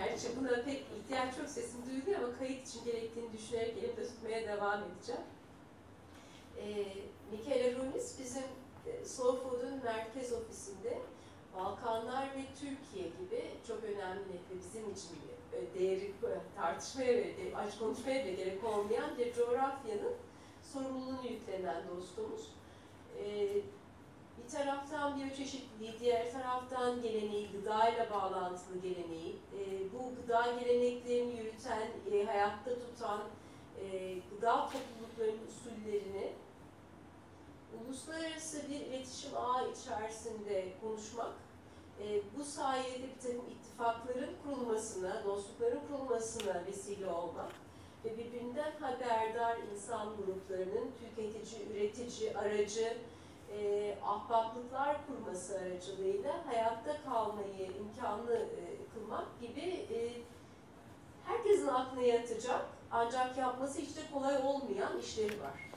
Gerçi buna pek ihtiyaç yok, sesim duyuluyor ama kayıt için gerektiğini düşünerek elimde tutmaya devam edeceğim. Michele Rumiz bizim Slow Food'un merkez ofisinde Balkanlar ve Türkiye gibi çok önemli ve bizim için değeri tartışmaya ve konuşmaya bile gerek olmayan bir coğrafyanın sorumluluğunu yüklenen dostumuz. Bir taraftan biyoçeşitliliği, diğer taraftan geleneği, gıdayla bağlantılı geleneği, bu gıda geleneklerini yürüten, hayatta tutan gıda topluluklarının usullerini uluslararası bir iletişim ağı içerisinde konuşmak, bu sayede bir takım ittifakların kurulmasına, dostlukların kurulmasına vesile olmak ve birbirinden haberdar insan gruplarının tüketici, üretici, aracı, ahbaplıklar kurması aracılığıyla hayatta kalmayı imkanlı kılmak gibi herkesin aklına yatacak ancak yapması hiç de kolay olmayan işleri var.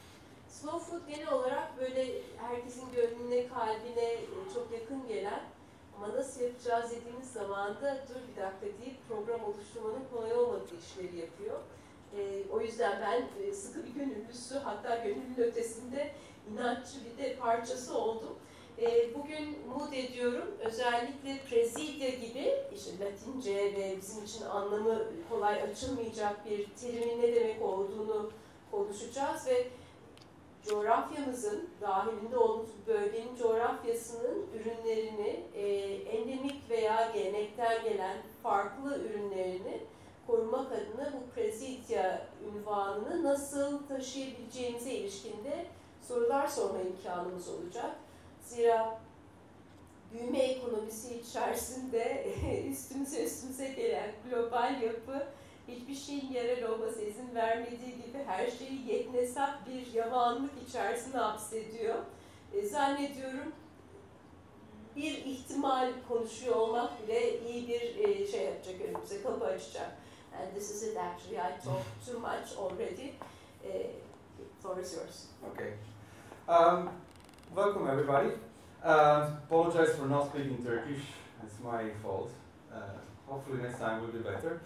Slow Food genel olarak böyle herkesin gönlüne, kalbine çok yakın gelen ama nasıl yapacağız dediğimiz zaman da dur bir dakika deyip program oluşturmanın kolay olmadığı işleri yapıyor. O yüzden ben sıkı bir gönüllüsü, hatta gönüllünün ötesinde inatçı bir de parçası oldum. Bugün umut ediyorum, özellikle Presidia gibi, işte Latince ve bizim için anlamı kolay açılmayacak bir terimin ne demek olduğunu konuşacağız ve coğrafyamızın, dahilinde olduğumuz bölgenin coğrafyasının ürünlerini, endemik veya gelenekten gelen farklı ürünlerini korumak adına bu Presidia unvanını nasıl taşıyabileceğimize ilişkinde sorular sorma imkanımız olacak. Zira büyüme ekonomisi içerisinde üstümüze gelen global yapı hiçbir şeyin yerel olması izin vermediği gibi her şeyi yeknesak bir yavanlık içerisine hapsediyor. Zannediyorum bir ihtimal konuşuyor olmak bile iyi bir şey yapacak, önümüze kapı açacak. And this is it actually, I talked too much already. Floor is yours. Okay. Welcome everybody. Apologize for not speaking Turkish, it's my fault. Hopefully next time will be better.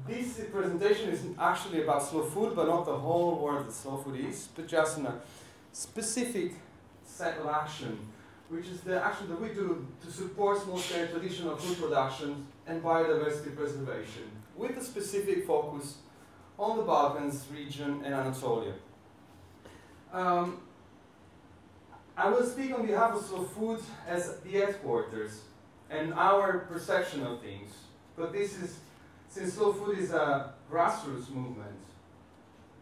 This presentation is actually about slow food, but not the whole world that slow food is, but just in a specific set of action, which is the action that we do to support small-scale traditional food production and biodiversity preservation, with a specific focus on the Balkans region and Anatolia. I will speak on behalf of Slow Food as the headquarters and our perception of things. But this is, since Slow Food is a grassroots movement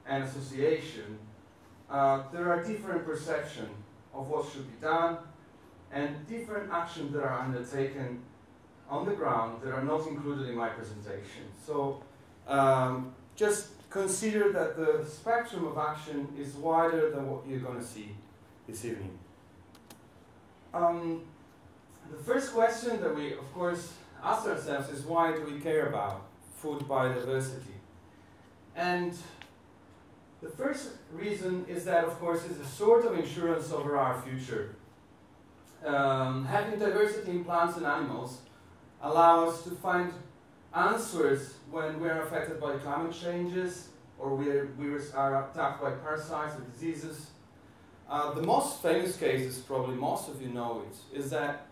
and association, there are different perceptions of what should be done and different actions that are undertaken on the ground that are not included in my presentation. So just consider that the spectrum of action is wider than what you're going to see this evening. The first question that we, of course, ask ourselves is why do we care about food biodiversity? And the first reason is that, of course, it's a sort of insurance over our future. Having diversity in plants and animals allows us to find answers when we're affected by climate changes or we are attacked by parasites or diseases. The most famous case, probably most of you know it, is that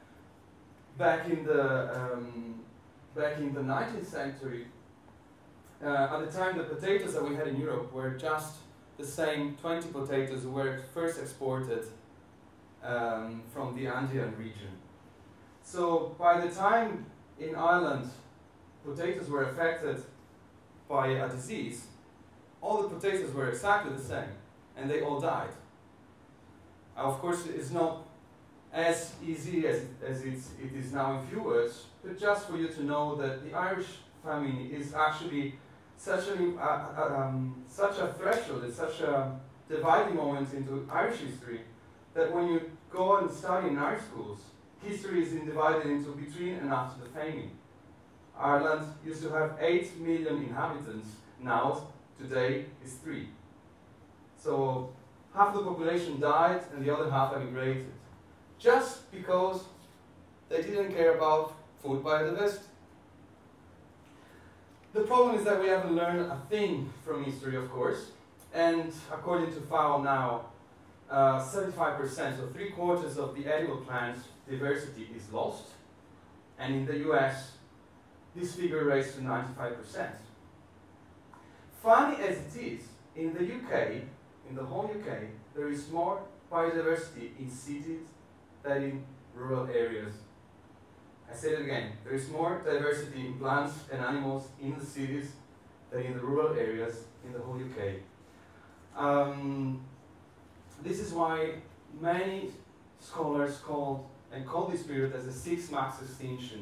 back in the 19th century, at the time the potatoes that we had in Europe were just the same 20 potatoes that were first exported from the Andean region. So by the time in Ireland potatoes were affected by a disease, all the potatoes were exactly the same and they all died. Of course, it's not as easy as it is now in few words, but just for you to know that the Irish famine is actually such a threshold, it's such a dividing moment into Irish history, that when you go and study in Irish schools, history is divided into between and after the famine. Ireland used to have 8 million inhabitants, now, today, is 3. So half the population died and the other half emigrated, just because they didn't care about food biodiversity. The problem is that we haven't learned a thing from history, of course, and according to FAO now, 75%, so 3/4 of the edible plant diversity is lost, and in the US, this figure raised to 95%. Funny as it is, in the UK, in the whole UK, there is more biodiversity in cities than in rural areas. I say it again, there is more diversity in plants and animals in the cities than in the rural areas in the whole UK. This is why many scholars call this period as the sixth max extinction,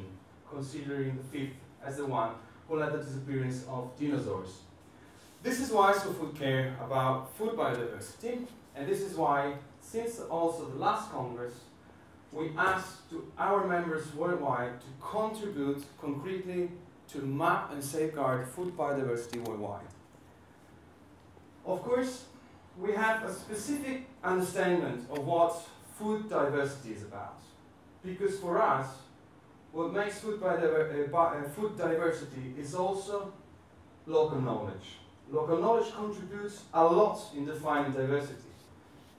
considering the fifth as the one who led the disappearance of dinosaurs. This is why Slow Food care about food biodiversity, and this is why, since also the last Congress, we asked to our members worldwide to contribute concretely to map and safeguard food biodiversity worldwide. Of course, we have a specific understanding of what food diversity is about. Because for us, what makes food diversity is also local knowledge. Local knowledge contributes a lot in defining diversity,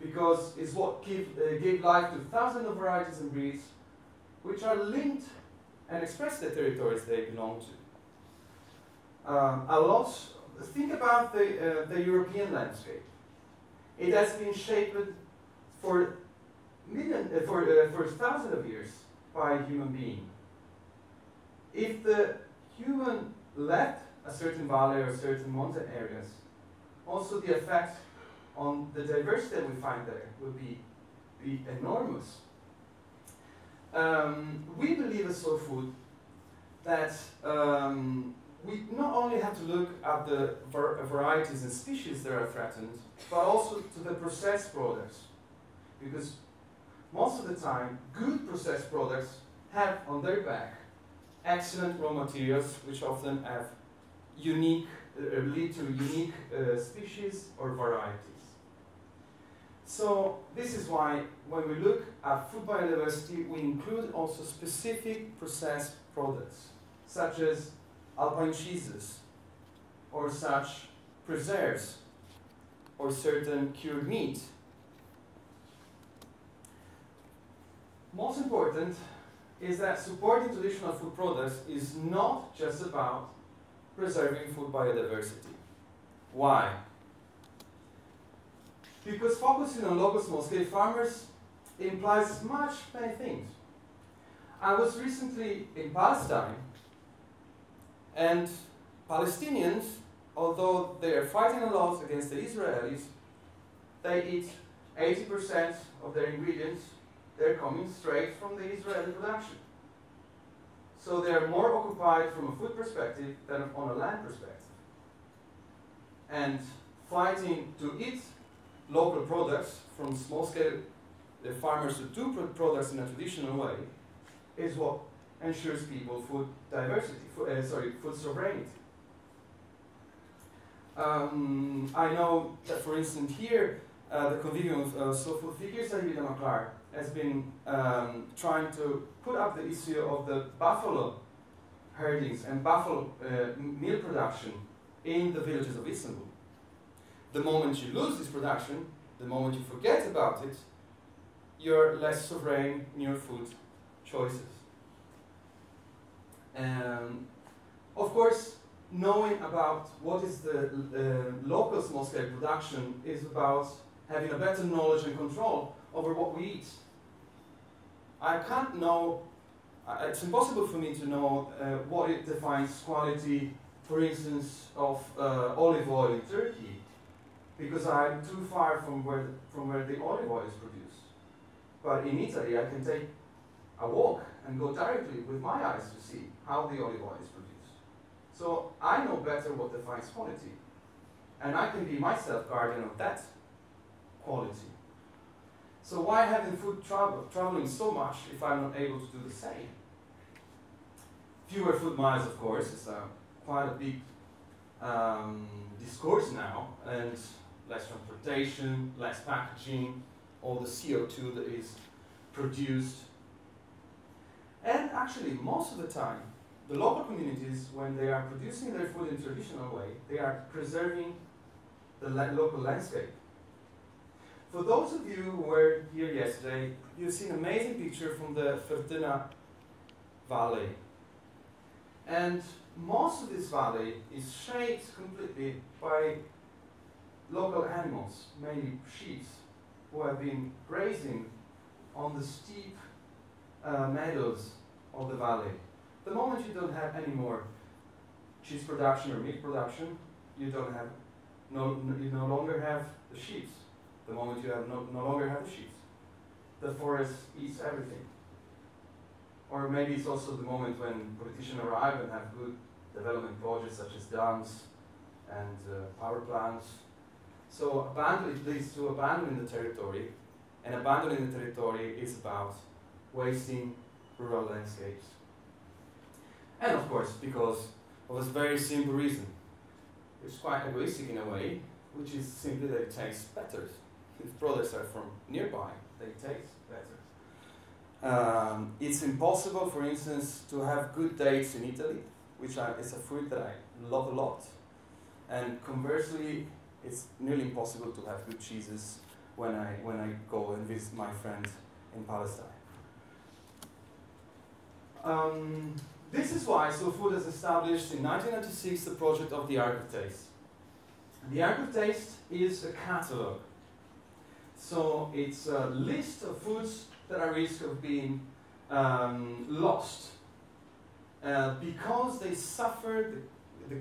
because it's what gave life to thousands of varieties and breeds, which are linked and express the territories they belong to. Think about the European landscape. It has been shaped for thousands of years by a human being. If the human left a certain valley or certain mountain areas, also the effect on the diversity that we find there would be enormous. We believe at Slow Food that we not only have to look at the varieties and species that are threatened, but also to the processed products. Because most of the time, good processed products have on their back excellent raw materials, which often have lead to unique species or varieties. So this is why when we look at food biodiversity, we include also specific processed products, such as alpine cheeses, or such preserves, or certain cured meat. Most important is that supporting traditional food products is not just about preserving food biodiversity. Why? Because focusing on local small-scale farmers implies many things. I was recently in Palestine, and Palestinians, although they are fighting a lot against the Israelis, they eat 80% of their ingredients, they're coming straight from the Israeli production. So they are more occupied from a food perspective than on a land perspective. And fighting to eat local products from small-scale farmers who do products in a traditional way is what ensures people food diversity, food sovereignty. I know that, for instance, here, the convivium of Slow Food Fikir Sahibi Damaklar has been trying to put up the issue of the buffalo herdings and buffalo meal production in the villages of Istanbul. The moment you lose this production, the moment you forget about it, you're less sovereign in your food choices. Of course, knowing about what is the local small-scale production is about having a better knowledge and control over what we eat. I can't know, it's impossible for me to know what it defines quality, for instance, of olive oil in Turkey, because I'm too far from where the olive oil is produced. But in Italy, I can take a walk and go directly with my eyes to see how the olive oil is produced. So I know better what defines quality, and I can be myself guardian of that quality. So why having food traveling so much if I'm not able to do the same? Fewer food miles, of course, is quite a big discourse now, and less transportation, less packaging, all the CO2 that is produced. And actually, most of the time, the local communities, when they are producing their food in a traditional way, they are preserving the local landscape. For those of you who were here yesterday, you've seen an amazing picture from the Fertuna Valley. And most of this valley is shaped completely by local animals, mainly sheep, who have been grazing on the steep meadows of the valley. The moment you don't have any more cheese production or meat production, you no longer have the sheep. The moment you have no longer have the sheep, the forest eats everything. Or maybe it's also the moment when politicians arrive and have good development projects such as dams and power plants. So it leads to abandoning the territory, and abandoning the territory is about wasting rural landscapes. And of course, because of this very simple reason, it's quite egoistic in a way, which is simply that it tastes better. If products are from nearby, they taste better. It's impossible, for instance, to have good dates in Italy, which is a fruit that I love a lot. And conversely, it's nearly impossible to have good cheeses when I go and visit my friends in Palestine. This is why Slow Food has established in 1996 the project of the Ark of Taste. The Ark of Taste is a catalogue. So it's a list of foods that are at risk of being lost because they suffered the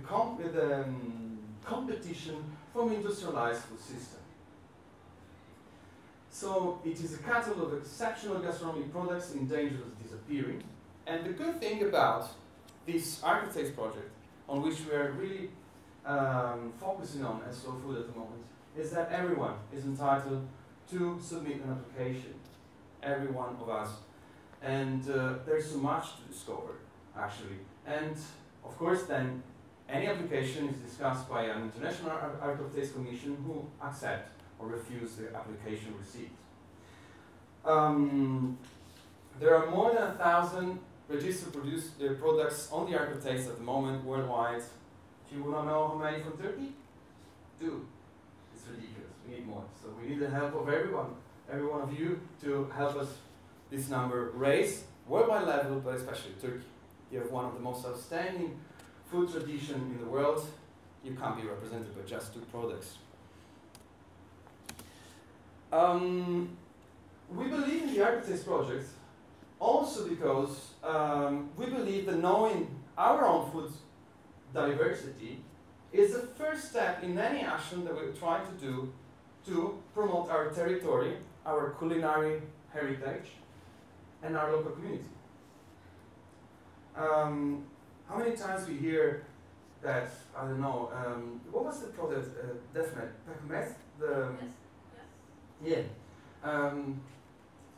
competition from industrialized food system. So it is a catalogue of exceptional gastronomic products in danger of disappearing. And the good thing about this Ark of Taste project, on which we are really focusing on as Slow Food at the moment, is that everyone is entitled to submit an application, every one of us. And there's so much to discover, actually. And of course, then, any application is discussed by an international Ark of Taste commission who accept or refuse the application received. There are more than 1,000 registered products on the Ark of Taste at the moment worldwide. Do you want to know how many from Turkey? 2. It's ridiculous. We need more. So we need the help of every one of you to help us this number raise worldwide level, but especially Turkey. You have one of the most outstanding food tradition in the world. You can't be represented by just 2 products. We believe in the Ark of Taste project also because we believe that knowing our own food diversity is the first step in any action that we're trying to do to promote our territory, our culinary heritage, and our local community. How many times we hear that, I don't know, what was the product, definite, pekmez? Yes. Yeah.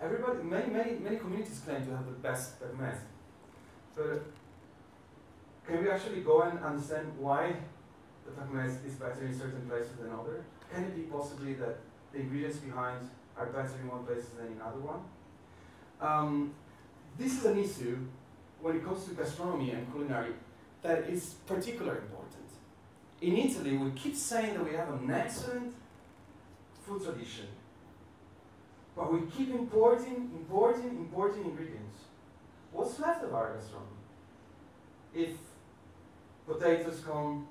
Everybody, many communities claim to have the best pekmez. But can we actually go and understand why the pekmez is better in certain places than others? Can it be possibly that the ingredients behind are better in one place than in another one? This is an issue when it comes to gastronomy and culinary that is particularly important. In Italy, we keep saying that we have an excellent food tradition, but we keep importing ingredients. What's left of our gastronomy? If potatoes come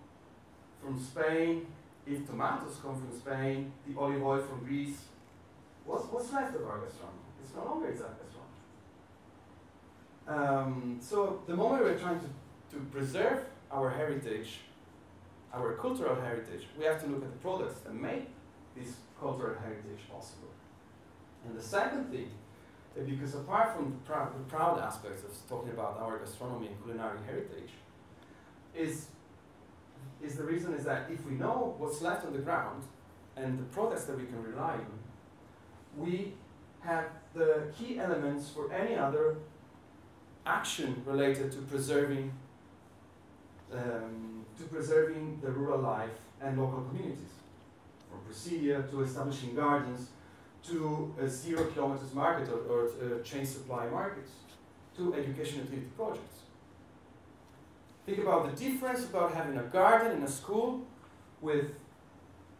from Spain, if tomatoes come from Spain, the olive oil from Greece, what's left of our gastronomy? It's no longer exact gastronomy. So the moment we're trying to preserve our heritage, our cultural heritage, we have to look at the products that make this cultural heritage possible. And the second thing, because apart from the proud aspects of talking about our gastronomy and culinary heritage, is the reason is that if we know what's left on the ground and the products that we can rely on, we have the key elements for any other action related to preserving the rural life and local communities, from Presidia to establishing gardens, to 0 kilometers market or chain supply markets, to education activity projects. Think about the difference about having a garden in a school with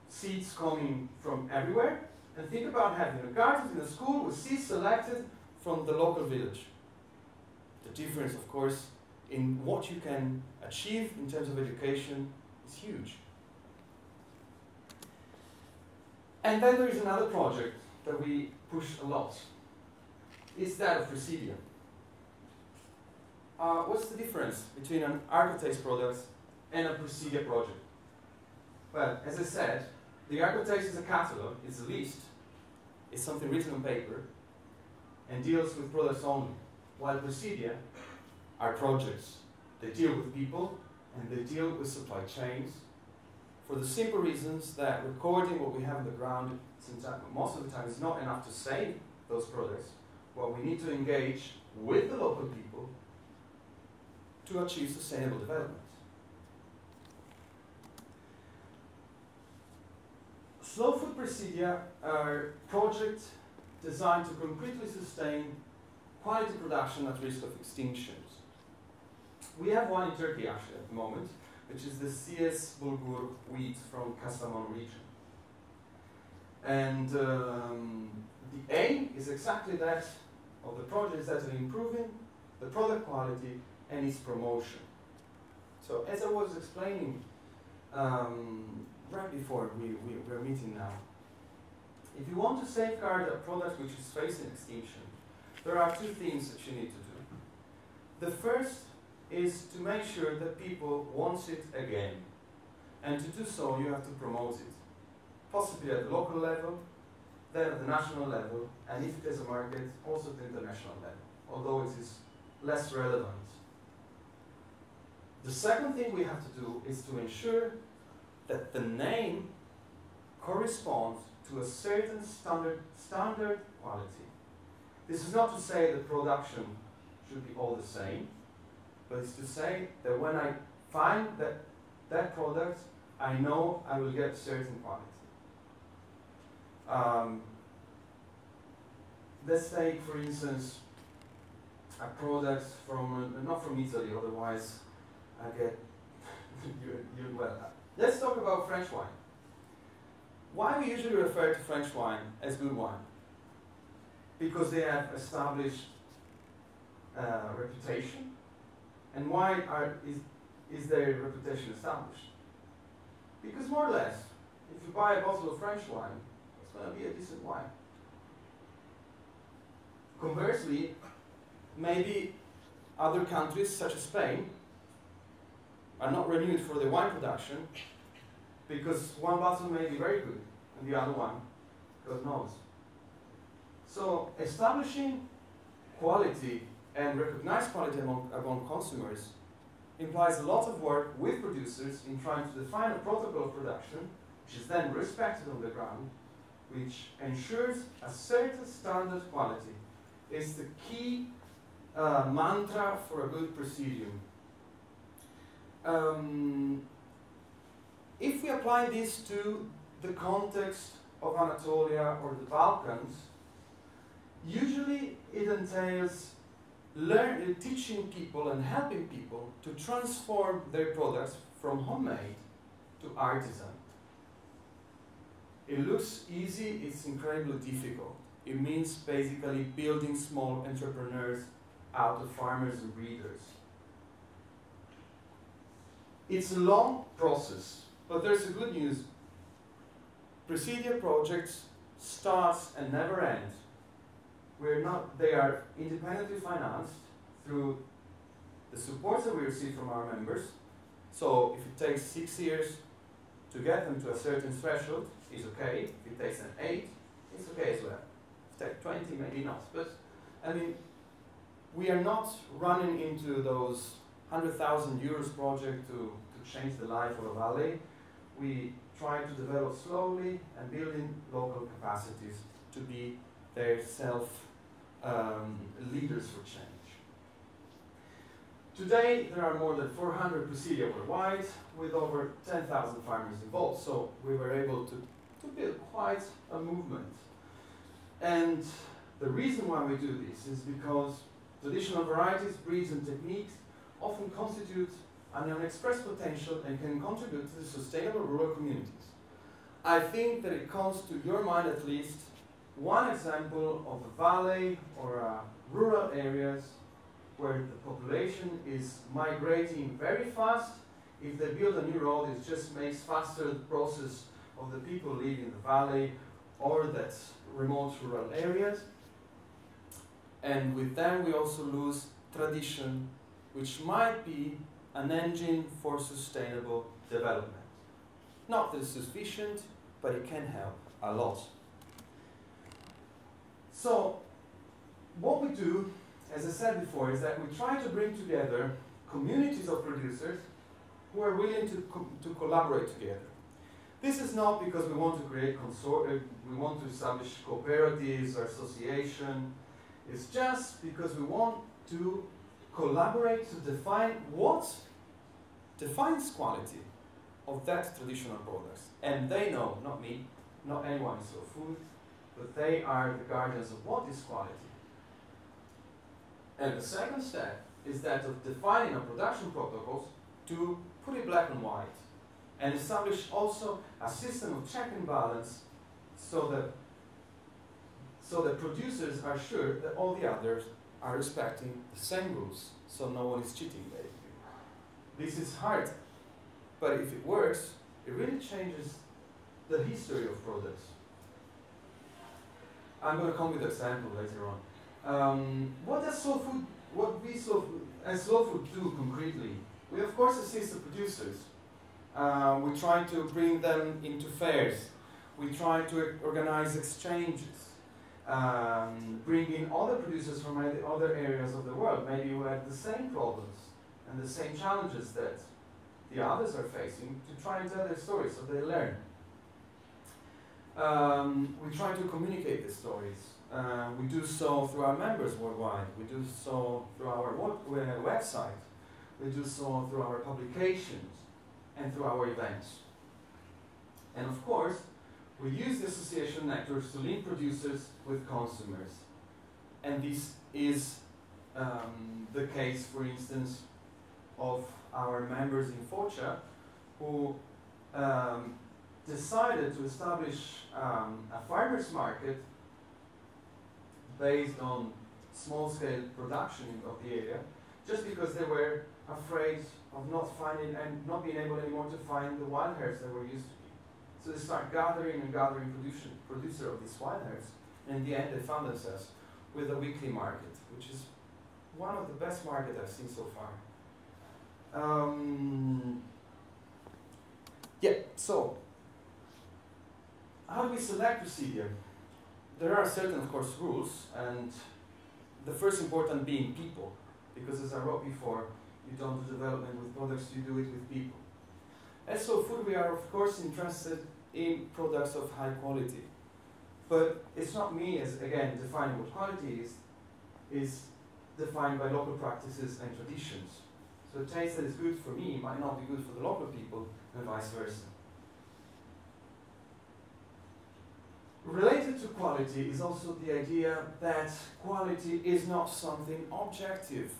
seeds coming from everywhere, and think about having a garden in a school with seeds selected from the local village. The difference, of course, in what you can achieve in terms of education is huge. And then there is another project that we push a lot. It's that of Presidium. What's the difference between an Argotaste product and a Presidia project? Well, as I said, the Argotaste is a catalog, it's a list, it's something written on paper, and deals with products only, while Presidia are projects. They deal with people, and they deal with supply chains, for the simple reasons that recording what we have on the ground most of the time is not enough to save those products. Well, we need to engage with the local people to achieve sustainable development. Slow Food Presidia are projects designed to concretely sustain quality production at risk of extinctions. We have one in Turkey actually at the moment, which is the CS Bulgur wheat from Kastamonu region. And the aim is exactly that of the project, is that of improving the product quality and its promotion. So as I was explaining right before we're meeting now, if you want to safeguard a product which is facing extinction, there are two things that you need to do. The first is to make sure that people want it again. And to do so, you have to promote it. Possibly at the local level, then at the national level, and if there's a market, also at the international level, although it is less relevant. The second thing we have to do is to ensure that the name corresponds to a certain standard quality. This is not to say that production should be all the same, but it's to say that when I find that product, I know I will get a certain quality. Let's take, for instance, a product from, not from Italy, otherwise I get, well. Let's talk about French wine. Why we usually refer to French wine as good wine? Because they have established reputation. And why is their reputation established? Because more or less, if you buy a bottle of French wine, it's going to be a decent wine. Conversely, maybe other countries, such as Spain, are not renewed for their wine production because one bottle may be very good and the other one, God knows. So establishing quality and recognized quality among consumers implies a lot of work with producers in trying to define a protocol of production, which is then respected on the ground, which ensures a certain standard quality. It's the key mantra for a good Presidium. If we apply this to the context of Anatolia or the Balkans, usually it entails teaching people and helping people to transform their products from homemade to artisan. It looks easy, it's incredibly difficult. It means basically building small entrepreneurs out of farmers and breeders. It's a long process, but there's a good news. Presidia projects starts and never end. They are independently financed through the support that we receive from our members. So if it takes 6 years to get them to a certain threshold, it's okay. If it takes them 8, it's okay as well. If it takes 20, maybe not. But I mean, we are not running into those 100,000 euros project to change the life of a valley. We try to develop slowly and building local capacities to be their leaders for change. Today there are more than 400 Presidia worldwide with over 10,000 farmers involved, so we were able to build quite a movement. And the reason why we do this is because traditional varieties, breeds and techniques often constitute and unexpressed potential and can contribute to the sustainable rural communities. I think that it comes to your mind at least one example of a valley or rural areas where the population is migrating very fast. If they build a new road, it just makes faster the process of the people living in the valley or that remote rural areas. And with them we also lose tradition, which might be an engine for sustainable development. Not that it's sufficient, but it can help a lot. So, what we do, as I said before, is that we try to bring together communities of producers who are willing to collaborate together. This is not because we want to create we want to establish cooperatives or association. It's just because we want to collaborate to define what defines quality of that traditional products. And they know, not me, not anyone in Slow Food, but they are the guardians of what is quality. And the second step is that of defining our production protocols to put it black and white and establish also a system of check and balance so that producers are sure that all the others are respecting the same rules, so no one is cheating basically. This is hard, but if it works, it really changes the history of products. I'm going to come with an example later on. What does Slow Food, what we as Slow Food do concretely? We of course assist the producers. We try to bring them into fairs. We try to organize exchanges. Bring in other producers from other areas of the world, maybe who have the same problems and the same challenges that the others are facing, to try and tell their stories so they learn. We try to communicate the stories. We do so through our members worldwide. We do so through our website. We do so through our publications and through our events. And of course, we use the association networks to link producers with consumers. And this is the case, for instance, of our members in Foča, who decided to establish a farmers market based on small-scale production of the area, just because they were afraid of not finding and not being able anymore to find the wild hares that were used to be. So they start gathering and gathering producer of these wild hares, and in the end they found themselves with a weekly market, which is one of the best markets I've seen so far. So how do we select procedure? There are certain, of course, rules, and the first important being people, because as I wrote before, you don't do development with products, you do it with people. As Slow Food, we are of course interested in products of high quality, but it's not me as, again, defining what quality is defined by local practices and traditions. So a taste that is good for me might not be good for the local people, and vice versa. Related to quality is also the idea that quality is not something objective,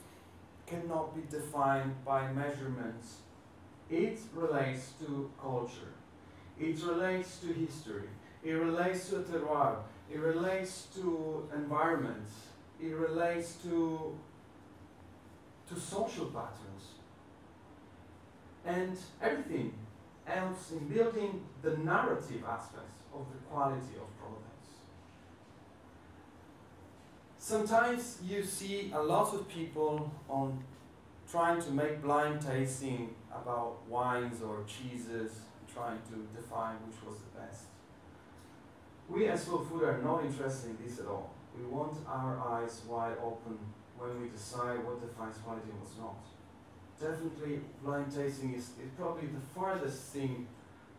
cannot be defined by measurements. It relates to culture, it relates to history, it relates to a terroir, it relates to environment, it relates to social patterns, and everything else in building the narrative aspects of the quality of products. Sometimes you see a lot of people trying to make blind tasting about wines or cheeses, trying to define which was the best. We as Slow Food are not interested in this at all. We want our eyes wide open when we decide what defines quality and what's not. Definitely blind tasting is probably the farthest thing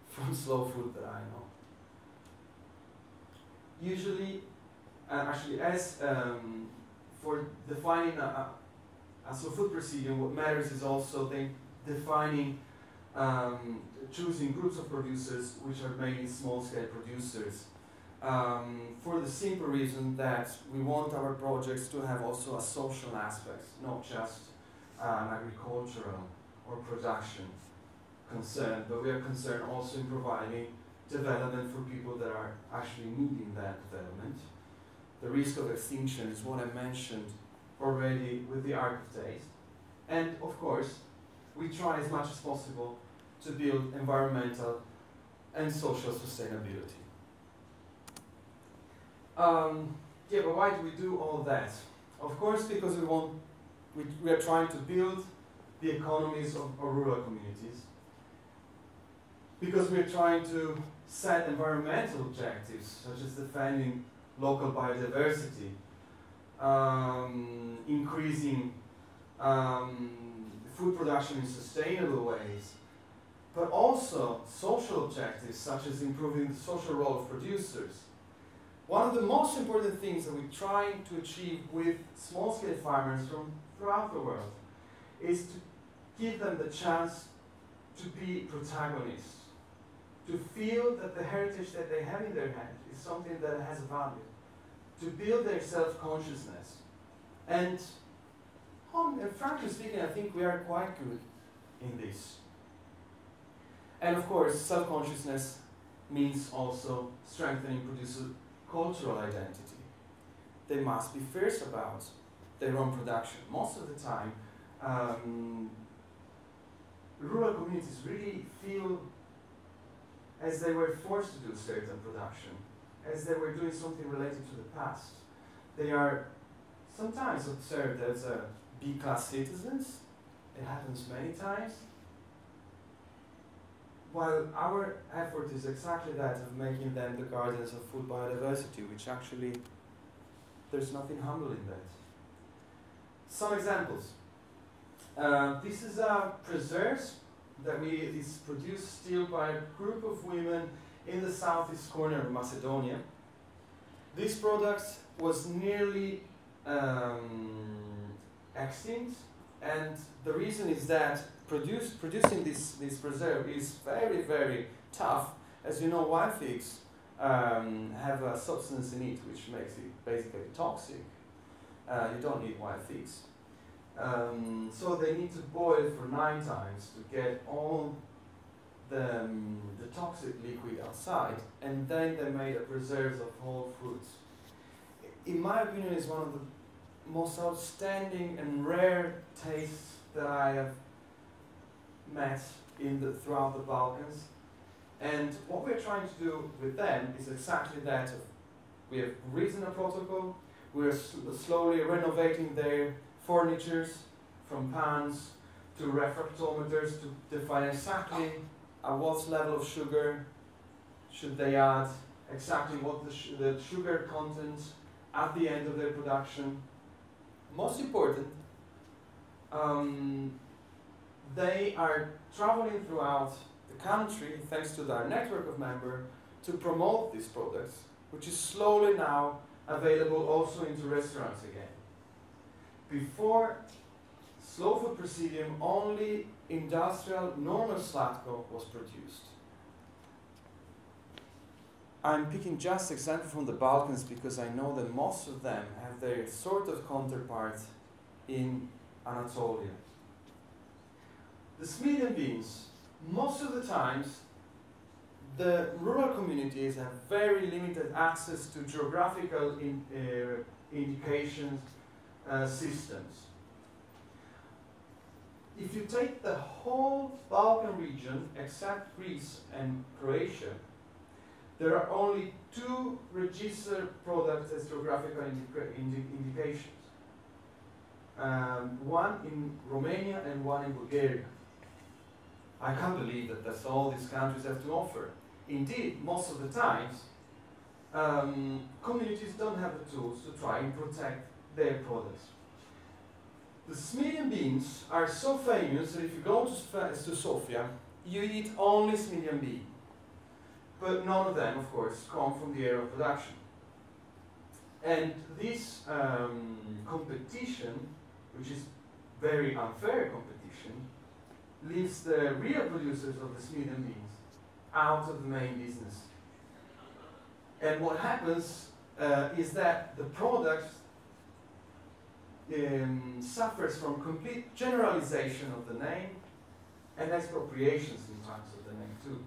from Slow Food that I know. Usually, actually, as for defining a Slow Food Presidium, what matters is also defining, choosing groups of producers which are mainly small-scale producers, for the simple reason that we want our projects to have also a social aspect, not just an agricultural or production concerned, but we are concerned also in providing development for people that are actually needing that development. The risk of extinction is what I mentioned already with the Ark of Taste. And of course, we try as much as possible to build environmental and social sustainability. Yeah, but why do we do all that? Of course, because we are trying to build the economies of our rural communities. Because we are trying to set environmental objectives, such as defending local biodiversity, increasing food production in sustainable ways, but also social objectives, such as improving the social role of producers. One of the most important things that we're trying to achieve with small-scale farmers from throughout the world is to give them the chance to be protagonists, to feel that the heritage that they have in their hand is something that has a value, to build their self-consciousness. And frankly speaking, I think we are quite good in this. And of course, self-consciousness means also strengthening producer cultural identity. They must be fierce about their own production. Most of the time, rural communities really feel as they were forced to do certain production, as they were doing something related to the past. They are sometimes observed as B-class citizens. It happens many times. While our effort is exactly that of making them the guardians of food biodiversity, which actually, there's nothing humble in that. Some examples. This is preserves that is produced still by a group of women in the southeast corner of Macedonia. This product was nearly extinct, and the reason is that producing this preserve is very, very tough. As you know, wild figs have a substance in it which makes it basically toxic. You don't need wild figs. So they need to boil for 9 times to get all the toxic liquid outside, and then they made a preserves of whole fruits. In my opinion, it's one of the most outstanding and rare tastes that I have met throughout the Balkans. And what we're trying to do with them is exactly that. We have written a protocol, we're slowly renovating their furnitures, from pans to refractometers, to define exactly at what level of sugar should they add, exactly what the sugar content at the end of their production. Most important, they are traveling throughout the country, thanks to our network of members, to promote these products, which is slowly now available also into restaurants again. Before Slow Food Presidium, only industrial normal slatko was produced. I'm picking just examples from the Balkans because I know that most of them have their sort of counterpart in Anatolia. The Smiljan beans, most of the times, the rural communities have very limited access to geographical indications systems. If you take the whole Balkan region, except Greece and Croatia, there are only 2 registered products as geographical indications. One in Romania and one in Bulgaria. I can't believe that that's all these countries have to offer. Indeed, most of the times, communities don't have the tools to try and protect their products. The Smiljan beans are so famous that if you go to Sofia, you eat only Smiljan bean. But none of them, of course, come from the area of production. And this competition, which is very unfair competition, leaves the real producers of the Smiljan beans out of the main business. And what happens is that the product suffers from complete generalization of the name and expropriations sometimes of the name too.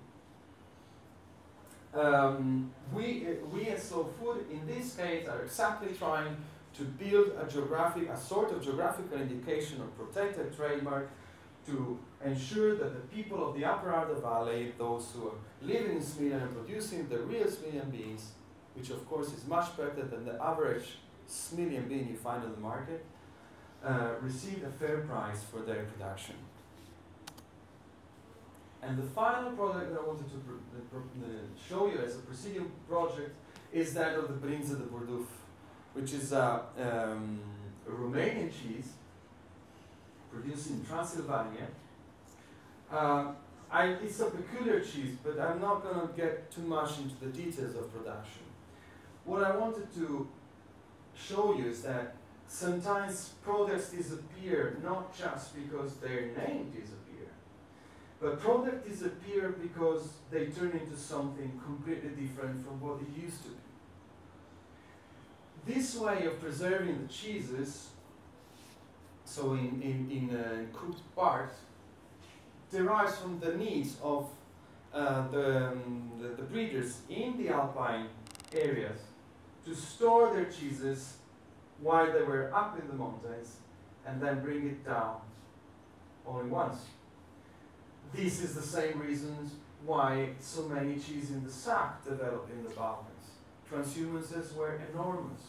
We at Slow Food, in this case, are exactly trying to build a sort of geographical indication or protected trademark to ensure that the people of the Upper Arda Valley, those who are living in Smiljan and producing the real Smiljan beans, which of course is much better than the average Smiljan bean you find on the market, receive a fair price for their production. And the final product that I wanted to show you as a Presidium project is that of the Brinza de Borduf, which is a Romanian cheese produced in Transylvania. It's a peculiar cheese, but I'm not going to get too much into the details of production. What I wanted to show you is that sometimes products disappear not just because their name disappears, but products disappear because they turn into something completely different from what it used to be. This way of preserving the cheeses, so in cooked part, derives from the needs of the breeders in the alpine areas to store their cheeses while they were up in the mountains and then bring it down only once. This is the same reasons why so many cheese in the sack developed in the Balkans. Transhumances were enormous.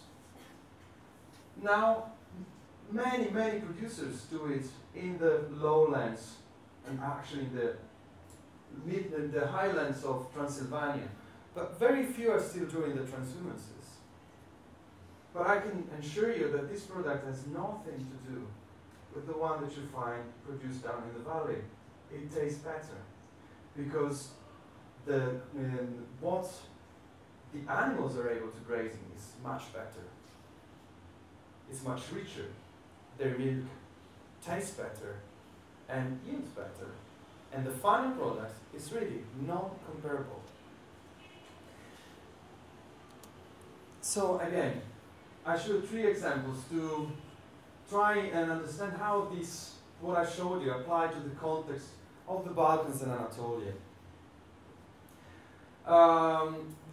Now, many producers do it in the lowlands and actually in the highlands of Transylvania, but very few are still doing the transhumances. But I can assure you that this product has nothing to do with the one that you find produced down in the valley. It tastes better because what the animals are able to graze in is much better. It's much richer. Their milk tastes better and yields better. And the final product is really not comparable. So again, I showed 3 examples to try and understand how what I showed you apply to the context of the Balkans and Anatolia.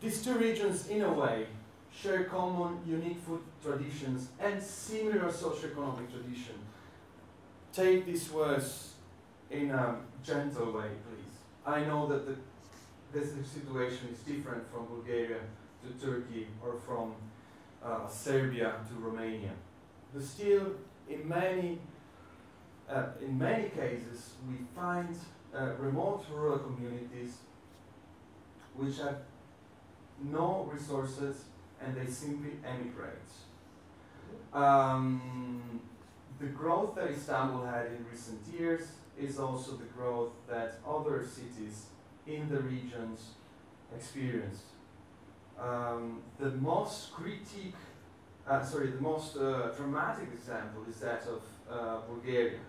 These 2 regions, in a way, share common, unique food traditions and similar socioeconomic tradition. Take these words in a gentle way, please. I know that this situation is different from Bulgaria to Turkey or from Serbia to Romania. But still, in many cases, we find remote rural communities which have no resources and they simply emigrate. The growth that Istanbul had in recent years is also the growth that other cities in the regions experienced. The most dramatic example is that of Bulgaria.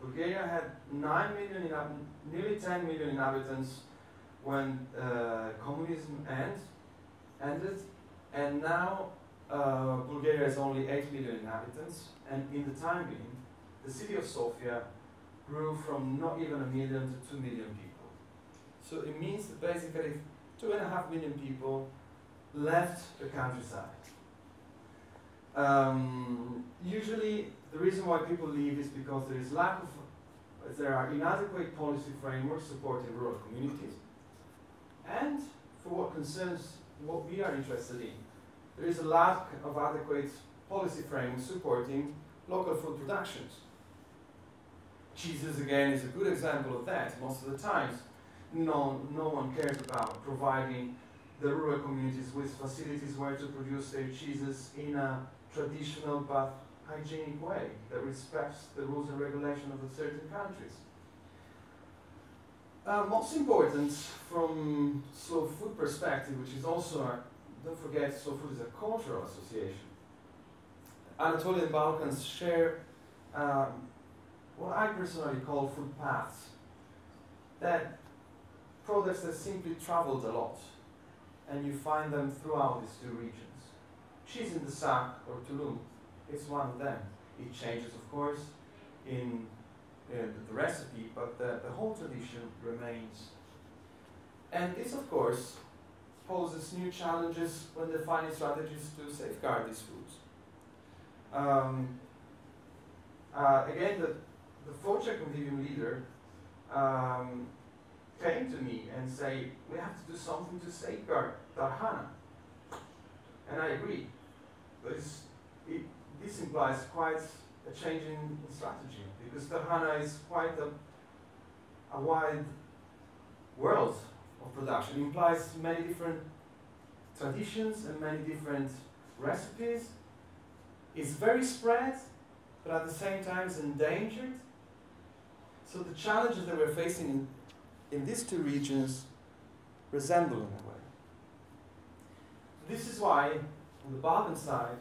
Bulgaria had 9 million, nearly 10 million inhabitants when communism ended, and now Bulgaria has only 8 million inhabitants, and in the time being, the city of Sofia grew from not even 1 million to 2 million people. So it means that basically 2.5 million people left the countryside. Usually the reason why people leave is because there are inadequate policy frameworks supporting rural communities, and for what concerns what we are interested in, there is a lack of adequate policy frameworks supporting local food productions. Cheeses, again, is a good example of that. Most of the times, no one cares about providing the rural communities with facilities where to produce their cheeses in a traditional but hygienic way that respects the rules and regulations of certain countries. Most important from Slow Food perspective, which is also, don't forget, Slow Food is a cultural association. Anatolian Balkans share what I personally call food paths, that products that simply traveled a lot, and you find them throughout these 2 regions. Cheese in the sack or tulum is one of them. It changes, of course, in the recipe, but the whole tradition remains. And this, of course, poses new challenges when defining strategies to safeguard these foods. Again, the Foce Convivium leader came to me and said, we have to do something to safeguard Tarhana. And I agree. But this implies quite a change in strategy, because Tarhana is quite a wide world of production. It implies many different traditions and many different recipes. It's very spread, but at the same time it's endangered. So the challenges that we're facing in these two regions resemble in a way. This is why, on the Balkan side,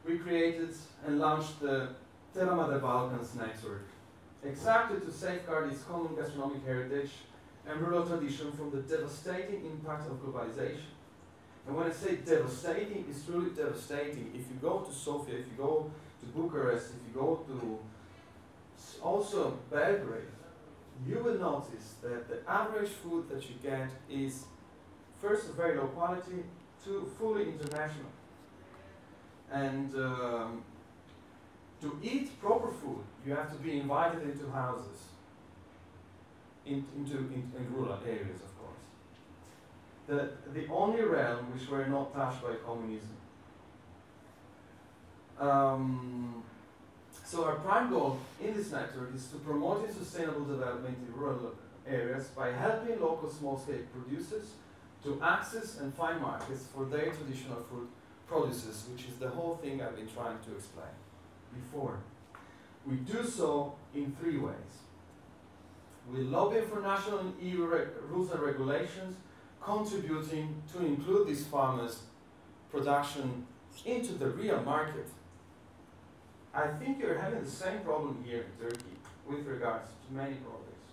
we created and launched the Terra Madre Balkans network, exactly to safeguard its common gastronomic heritage and rural tradition from the devastating impact of globalization. And when I say devastating, it's truly devastating. If you go to Sofia, if you go to Bucharest, if you go to also Belgrade, you will notice that the average food that you get is first of very low quality, two fully international. And to eat proper food, you have to be invited into houses, in rural areas, of course. The only realm which were not touched by communism. So our prime goal in this network is to promote sustainable development in rural areas by helping local small-scale producers to access and find markets for their traditional food produces, which is the whole thing I've been trying to explain before. We do so in three ways. We lobby for national and EU rules and regulations, contributing to include these farmers' production into the real market. I think you're having the same problem here in Turkey with regards to many products.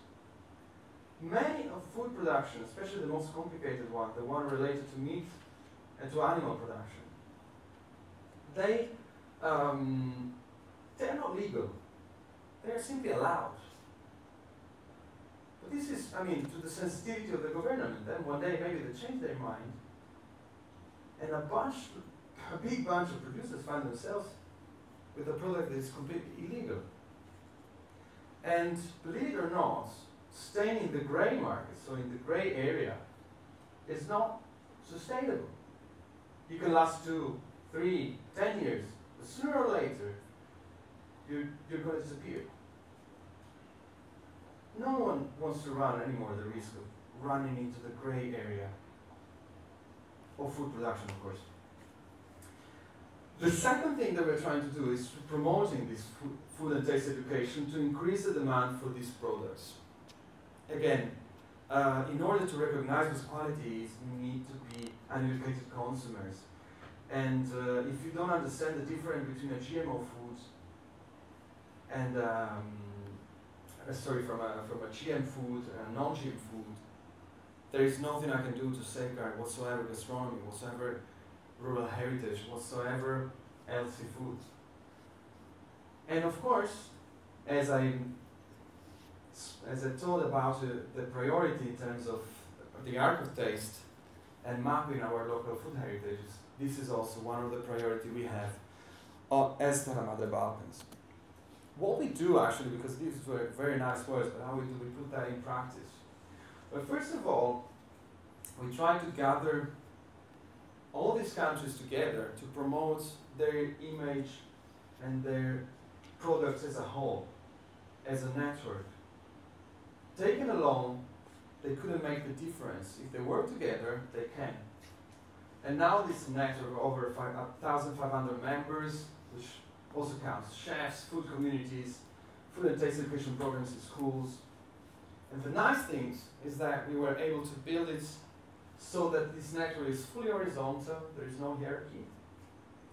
Many of food production, especially the most complicated one, the one related to meat and to animal production, they're not legal. They're simply allowed. But this is, to the sensitivity of the government. Then one day maybe they change their mind, and a big bunch of producers find themselves with a product that is completely illegal. And believe it or not, staying in the grey market, so in the grey area, is not sustainable. You can last 2, 3, 10 years, but sooner or later, you're going to disappear. No one wants to run anymore the risk of running into the grey area of food production, of course. The second thing that we're trying to do is promoting this food and taste education to increase the demand for these products. Again, in order to recognize these qualities, you need to be educated consumers. And if you don't understand the difference between a GMO food and from a GM food and a non-GM food, there is nothing I can do to safeguard whatsoever gastronomy, whatsoever rural heritage, whatsoever healthy food. And of course, as I thought about the priority in terms of the arc of taste and mapping our local food heritages, this is also one of the priority we have as Terra Madre Balkans. What we do actually, because these were very nice words, but how we put that in practice? Well, first of all, we try to gather all these countries together to promote their image and their products as a whole, as a network. Taken alone, they couldn't make the difference. If they work together, they can. And now this network of over 1,500 members, which also counts chefs, food communities, food and taste education programs in schools. And the nice thing is that we were able to build it so that this network is fully horizontal, there is no hierarchy.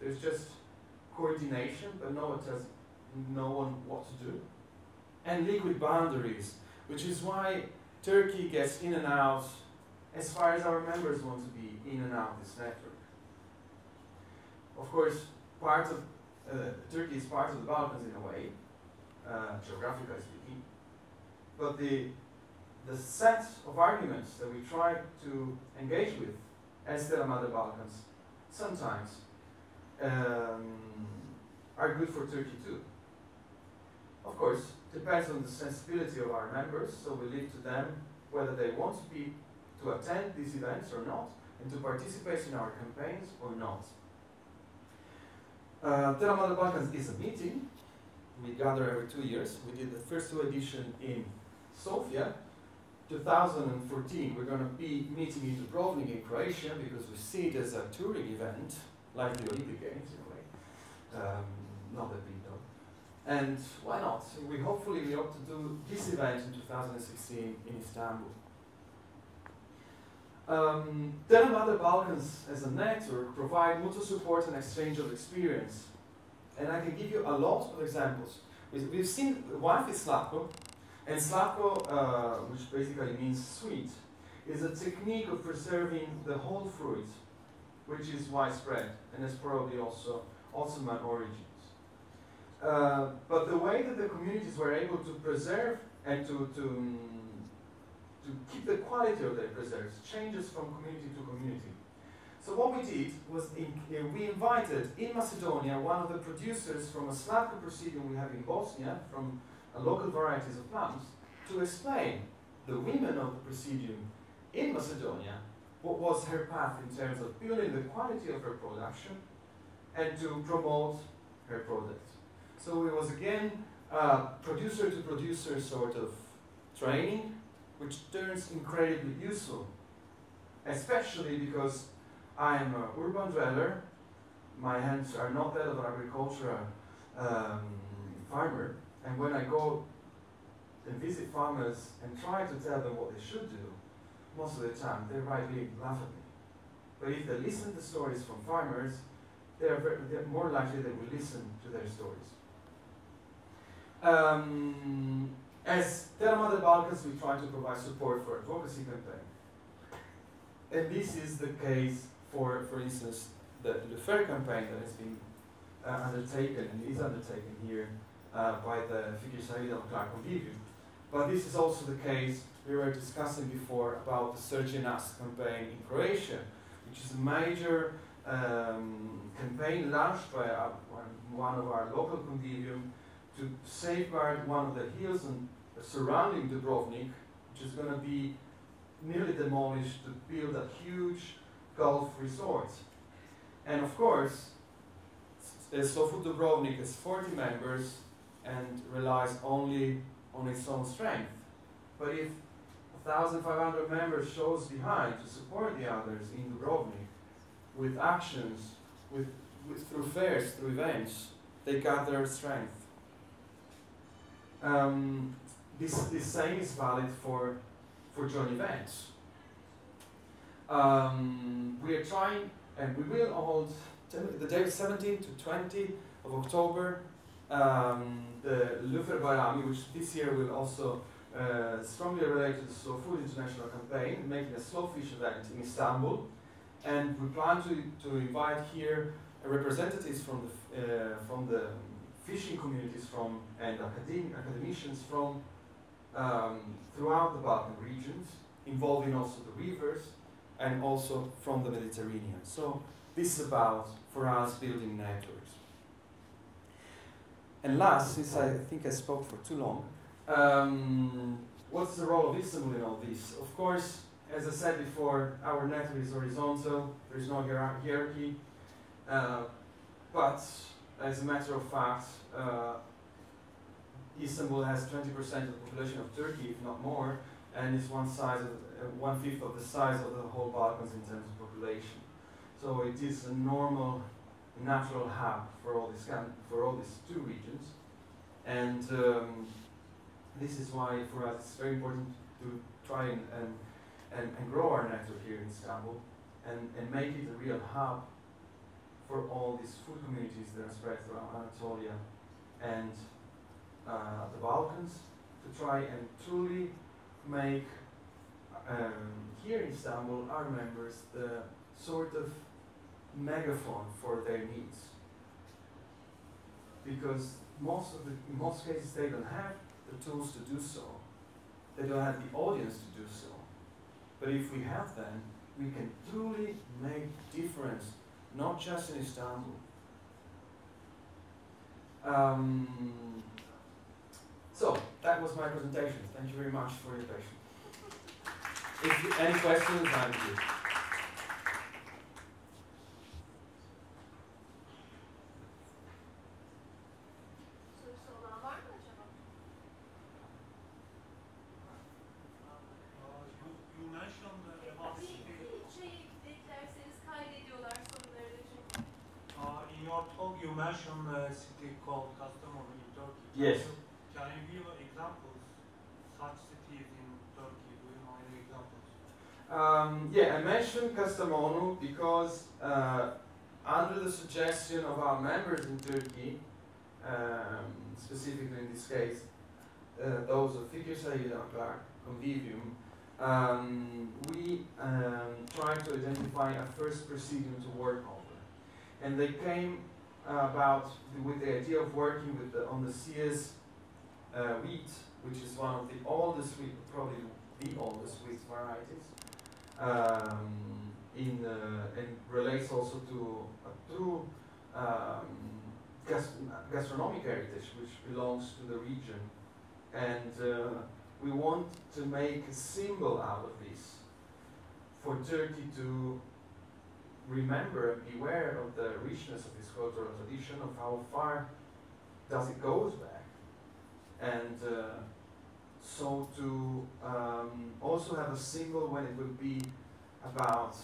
There's just coordination, but no one tells no one what to do. And liquid boundaries, which is why Turkey gets in and out as far as our members want to be in and out of this network. Of course, Turkey is part of the Balkans in a way, geographically speaking. But the set of arguments that we try to engage with as the Mother Balkans sometimes are good for Turkey too. Of course, depends on the sensibility of our members, so we leave to them whether they want to attend these events or not, and to participate in our campaigns or not. Mother Balkans is a meeting. We gather every 2 years. We did the first 2 editions in Sofia. 2014, we're going to be meeting in Dubrovnik in Croatia because we see it as a touring event, like the Olympic Games in a way. Not that big though. And why not? We hope to do this event in 2016 in Istanbul. Mother Balkans as a network provide mutual support and exchange of experience. And I can give you a lot of examples. We've seen one is Slatko, and Slatko, which basically means sweet, is a technique of preserving the whole fruit, which is widespread, and is probably also Ottoman origins. But the way that the communities were able to preserve and to keep the quality of their preserves changes from community to community. So what we did was we invited in Macedonia one of the producers from a Slatko Presidium we have in Bosnia, from local varieties of plums, to explain the women of the Presidium in Macedonia what was her path in terms of building the quality of her production and to promote her product. So it was again producer to producer sort of training, which turns incredibly useful, especially because I'm an urban dweller. My hands are not that of an agricultural farmer, and when I go and visit farmers and try to tell them what they should do, most of the time they rightly laugh at me. But if they listen to stories from farmers, they're more likely they will listen to their stories. As Mother Balkans, we try to provide support for advocacy campaign. And this is the case for instance, the fair campaign that has been undertaken and is undertaken here by the Fikir Sahibi Damaklar convivium. But this is also the case we were discussing before about the Search and Ask campaign in Croatia, which is a major campaign launched by one of our local convivium to safeguard one of the hills surrounding Dubrovnik, which is going to be nearly demolished to build a huge golf resort. And of course, Slow Food Dubrovnik has 40 members and relies only on its own strength. But if 1,500 members shows behind to support the others in Dubrovnik with actions, through fairs, through events, they gather strength. This same is valid for joint events. We are trying, and we will hold the day 17 to 20 of October, the Lufer Bayrami, which this year will also strongly relate to the Slow Food International campaign, making a slow fish event in Istanbul. And we plan to invite here representatives from the fishing communities and academicians from throughout the Balkan regions, involving also the rivers and also from the Mediterranean. So this is about, for us, building networks. And last, since I think I spoke for too long, what's the role of Istanbul in all this? Of course, as I said before, our network is horizontal, there is no hierarchy, but as a matter of fact, Istanbul has 20% of the population of Turkey, if not more, and is 1/5 of the size of the whole Balkans in terms of population. So it is a normal, natural hub for all these two regions, and this is why for us it's very important to try and grow our network here in Istanbul and make it a real hub for all these food communities that are spread throughout Anatolia and the Balkans, to try and truly make here in Istanbul our members the sort of megaphone for their needs. Because in most cases they don't have the tools to do so. They don't have the audience to do so. But if we have them, we can truly make difference, not just in Istanbul. So, that was my presentation. Thank you very much for your patience. If you, any questions, I'm here. You mentioned a city called Kastamonu in Turkey. Yes. Can you give examples, such cities in Turkey? Do you know any examples? Yeah, I mentioned Kastamonu because under the suggestion of our members in Turkey, specifically in this case, those of Fikir Sahibi Damaklar, Convivium, we tried to identify a first presidium to work over. And they came about with the idea of working with on the CS wheat, which is one of the oldest wheat, probably the oldest wheat varieties, and relates also to a true gastronomic heritage which belongs to the region. And we want to make a symbol out of this for Turkey to remember and beware of the richness of this cultural tradition, of how far does it goes back. And so to also have a symbol when it will be about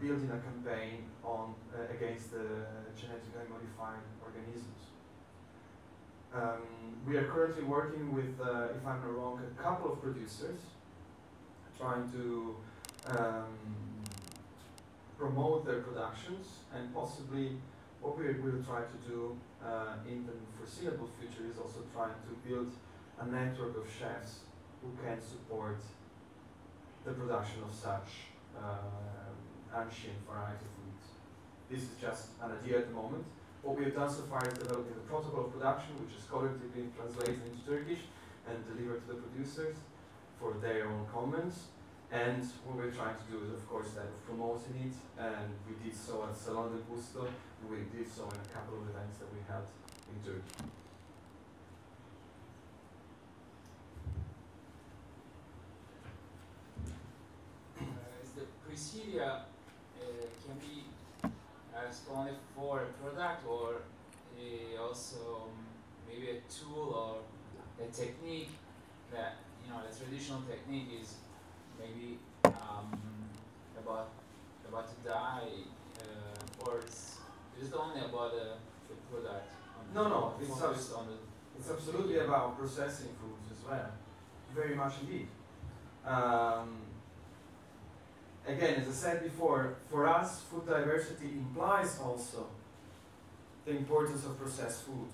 building a campaign on against the genetically modified organisms. We are currently working with, if I'm not wrong, a couple of producers trying to promote their productions, and possibly what we will try to do in the foreseeable future is also trying to build a network of chefs who can support the production of such ancient variety foods. This is just an idea at the moment. What we have done so far is developing the protocol of production, which is currently being translated into Turkish and delivered to the producers for their own comments. And what we're trying to do is, of course, that of promoting it, and we did so at Salon de Gusto, and we did so in a couple of events that we had in Turkey. Is the Presidia can be asked only for a product, or also maybe a tool or a technique that, you know, the traditional technique is maybe about to die, or it's only about the product? No, it's it's absolutely about processing foods as well, very much indeed. Again, as I said before, for us, food diversity implies also the importance of processed food.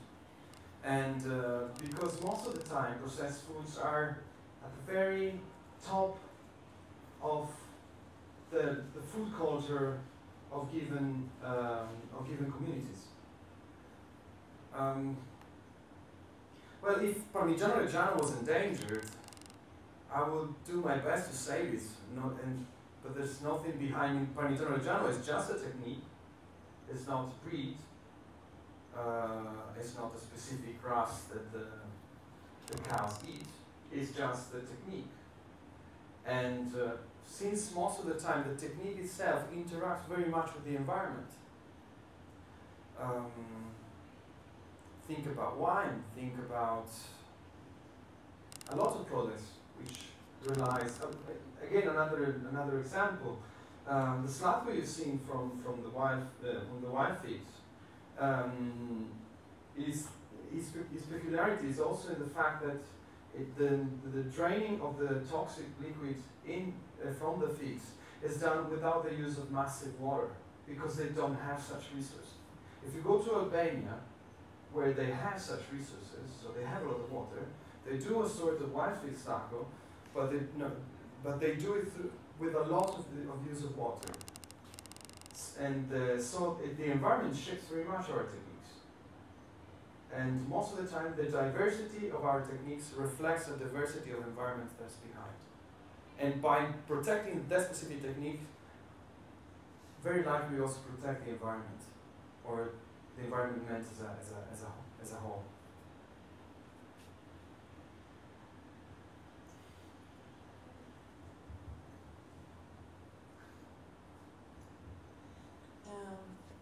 And because most of the time processed foods are at the very top of the food culture of given communities. Well, if Parmigiano Reggiano was endangered, I would do my best to save it. But there's nothing behind it. Parmigiano Reggiano is just a technique. It's not a breed. It's not a specific grass that the cows eat. It's just the technique. And since most of the time the technique itself interacts very much with the environment. Think about wine, think about a lot of products which relies, again another example, the slatko you've seen from the wild figs, its peculiarity is also in the fact that the draining of the toxic liquid from the figs is done without the use of massive water, because they don't have such resources. If you go to Albania, where they have such resources, so they have a lot of water, they do a sort of wild fig slatko, but they do it with a lot of use of water. And so the environment shapes very much our techniques. And most of the time, the diversity of our techniques reflects the diversity of environments that's behind. And by protecting that specific technique, very likely we also protect the environment, or the environment meant as a whole.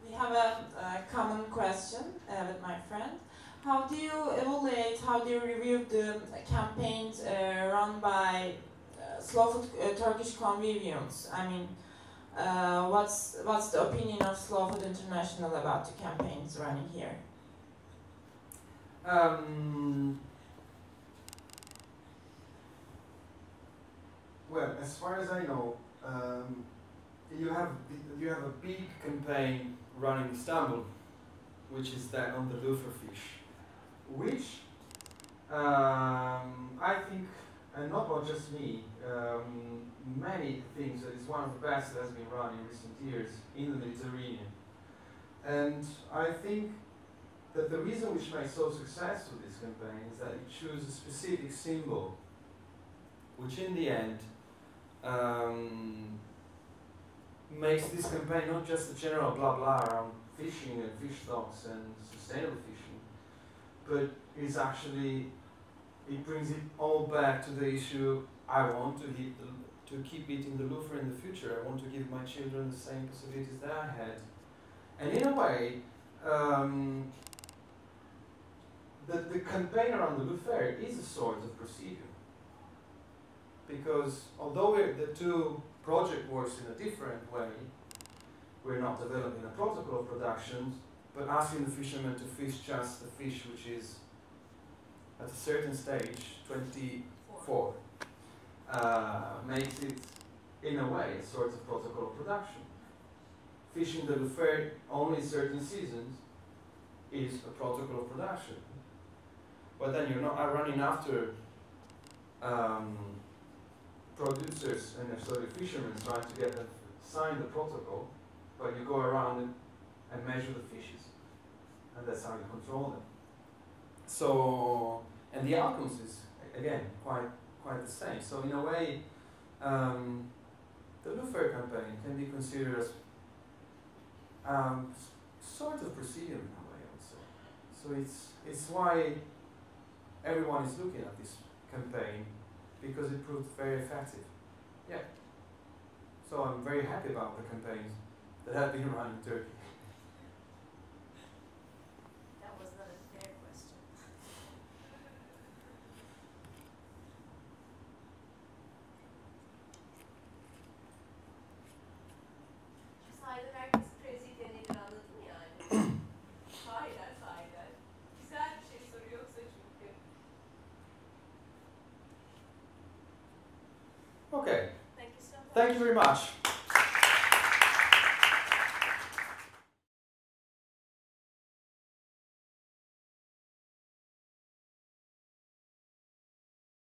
We have a common question with my friend. How do you evaluate, how do you review the campaigns run by Slow Food Turkish convenience? I mean, what's the opinion of Slow Food International about the campaigns running here? Well, as far as I know, you have a big campaign running in Istanbul, which is that on the loofah fish, which I think, and not just me, many think that it's one of the best that has been run in recent years in the Mediterranean. And I think that the reason which makes so successful this campaign is that it chooses a specific symbol, which in the end makes this campaign not just a general blah blah around fishing and fish stocks and sustainable fishing, but is actually, it brings it all back to the issue: I want to keep eating the loofah in the future. I want to give my children the same possibilities that I had. And in a way, the campaign around the loofah is a sort of procedure, because although the two project works in a different way, we're not developing a protocol of production, but asking the fishermen to fish just the fish which is at a certain stage, 24, makes it, in a way, a sort of protocol of production. Fishing the loofah only in certain seasons is a protocol of production. But then you're not running after producers and fishermen trying to get them sign the protocol, but you go around and measure the fishes, and that's how you control them. So, and the outcomes is again quite the same. So in a way, the loofah campaign can be considered as sort of procedure in a way also. So it's why everyone is looking at this campaign, because it proved very effective. Yeah. So I'm very happy about the campaigns that have been run in Turkey. That was not a fair question. Şu sayede herkes Prezidiumu nedir anladın mı yani? Aynen. Güzel bir şey soruyorsa çünkü. Okay. Thank you so much. Thank you very much.